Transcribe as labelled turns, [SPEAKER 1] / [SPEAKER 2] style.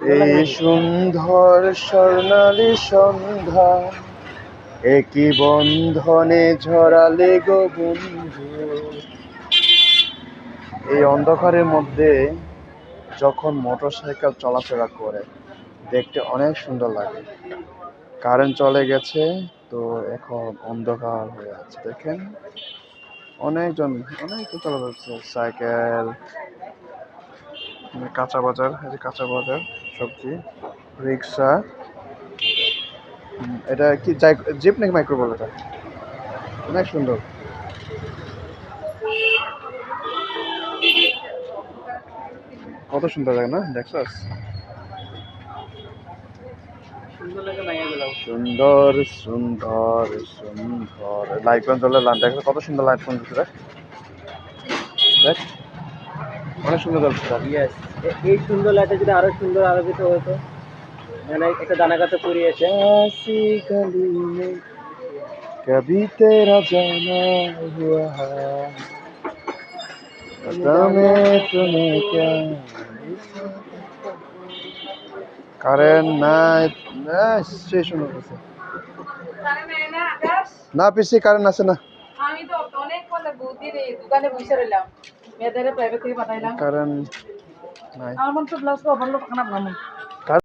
[SPEAKER 1] এই সুন্দর স্বর্ণালী সন্ধ্যা একই বন্ধনে ঝরালে গো বন্ধু। এই অন্ধকারের মধ্যে যখন মোটরসাইকেল চলাফেরা করে দেখতে অনেক সুন্দর লাগে। কারেন্ট চলে গেছে, তো এখন অন্ধকার হয়ে আছে। দেখেন অনেক চলে যাচ্ছে সাইকেল, কাঁচা বাজার, এই যে কাঁচা বাজার, সবজি, রিক্সা। এটা কি জিপ নাকি মাইক্রো বলে? এটা অনেক সুন্দর, কত সুন্দর লাগে না? দেখছস? সুন্দর সুন্দর সুন্দর লাইট জ্বলে, দেখো কত সুন্দর লাইট ফোন দিচ্ছে। দেখ অনেক সুন্দর জ্বলছে।
[SPEAKER 2] ইয়েস, এই সুন্দর লাইটটা যদি আরো সুন্দর আলোকিত হতো, মানে একটা দানাকাতে পরিয়েছে।
[SPEAKER 1] गली में कभी तेरा जाना हुआ है, पता में तुम्हें क्या। কারেন্ট নাই, শেষ হয়ে গেছে না, পিসি কারেন্ট আছে না। আমি তো অনেক বুদ্ধি দোকানে বসে রইলাম, মেয়েদের প্রাইভেট থেকে পাঠাইলাম, কারেন্ট নাই। আমার মন তো ব্লাউজ ওভারলোড খারাপ না।